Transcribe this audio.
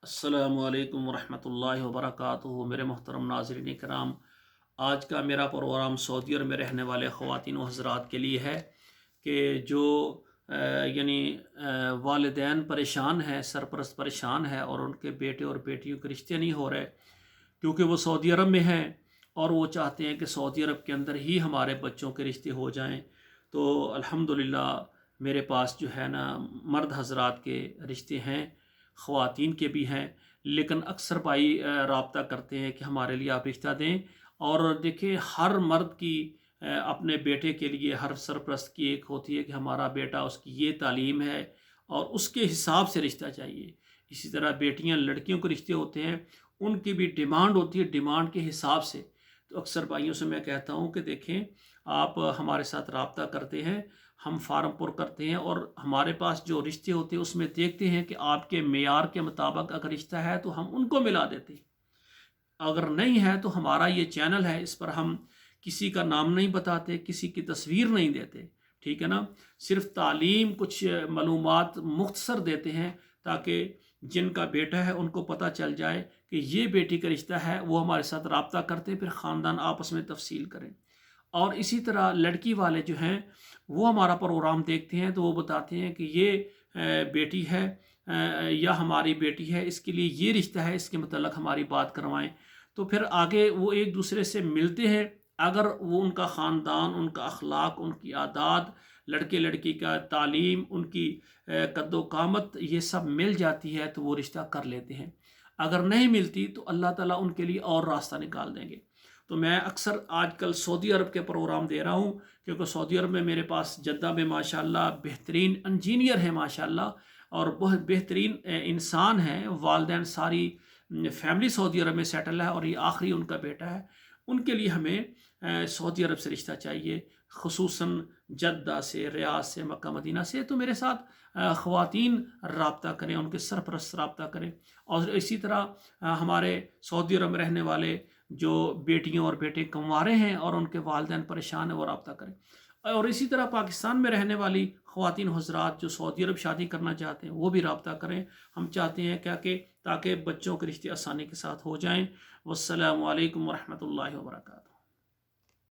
अस्सलामु अलैकुम वरहमतुल्लाहि वबरकातुहू। मेरे मोहतरम नाज़रीन कराम, आज का मेरा प्रोग्राम सऊदी अरब में रहने वाले ख़वातीन व हज़रात के लिए है कि जो यानी वालिदैन परेशान हैं, सरपरस्त परेशान है और उनके बेटे और बेटियों के रिश्ते नहीं हो रहे क्योंकि वो सऊदी अरब में हैं और वो चाहते हैं कि सऊदी अरब के अंदर ही हमारे बच्चों के रिश्ते हो जाएं। तो अल्हम्दुलिल्लाह मेरे पास जो है ना मर्द हज़रात के रिश्ते हैं, ख़वातीन के भी हैं, लेकिन अक्सर भाई रब्ता करते हैं कि हमारे लिए आप रिश्ता दें। और देखिए, हर मर्द की अपने बेटे के लिए, हर सरपरस्त की एक होती है कि हमारा बेटा, उसकी ये तालीम है और उसके हिसाब से रिश्ता चाहिए। इसी तरह बेटियां लड़कियों के रिश्ते होते हैं, उनकी भी डिमांड होती है, डिमांड के हिसाब से। तो अक्सर भाइयों से मैं कहता हूँ कि देखें, आप हमारे साथ रब्ता करते हैं, हम फार्म पुर करते हैं और हमारे पास जो रिश्ते होते हैं उसमें देखते हैं कि आपके मेयार के मुताबिक अगर रिश्ता है तो हम उनको मिला देते हैं, अगर नहीं है तो हमारा ये चैनल है, इस पर हम किसी का नाम नहीं बताते, किसी की तस्वीर नहीं देते, ठीक है ना। सिर्फ तालीम, कुछ मालूमात मुख्तसर देते हैं ताकि जिनका बेटा है उनको पता चल जाए कि ये बेटी का रिश्ता है, वो हमारे साथ रब्ता करते, फिर ख़ानदान आपस में तफसील करें। और इसी तरह लड़की वाले जो हैं वो हमारा प्रोग्राम देखते हैं तो वो बताते हैं कि ये बेटी है या हमारी बेटी है, इसके लिए ये रिश्ता है, इसके मतलब हमारी बात करवाएं। तो फिर आगे वो एक दूसरे से मिलते हैं। अगर वो उनका ख़ानदान, उनका अखलाक, उनकी आदात, लड़के लड़की का तालीम, उनकी कद्दो कामत, ये सब मिल जाती है तो वो रिश्ता कर लेते हैं। अगर नहीं मिलती तो अल्लाह ताला उनके लिए और रास्ता निकाल देंगे। तो मैं अक्सर आजकल सऊदी अरब के प्रोग्राम दे रहा हूँ क्योंकि सऊदी अरब में मेरे पास जद्दा में माशाल्लाह बेहतरीन इंजीनियर है माशाल्लाह, और बहुत बेहतरीन इंसान हैं। वालदैन सारी फैमिली सऊदी अरब में सेटल है और ये आखिरी उनका बेटा है। उनके लिए हमें सऊदी अरब से रिश्ता चाहिए, खुसूसन जद्दा से, रियाद से, मक्का मदीना से। तो मेरे साथ ख़वातीन रब्ता करें, उनके सरपरस्त रब्ता करें। और इसी तरह हमारे सऊदी अरब में रहने वाले जो बेटियां और बेटे कंवारे हैं और उनके वालिदैन परेशान हैं, वो रब्ता करें। और इसी तरह पाकिस्तान में रहने वाली ख़वातीन हज़रात जो सऊदी अरब शादी करना चाहते हैं वो भी रब्ता करें। हम चाहते हैं क्या कि ताकि बच्चों के रिश्ते आसानी के साथ हो जाएं। वस्सलामु अलैकुम वरहमतुल्लाहि वबरकातुहू।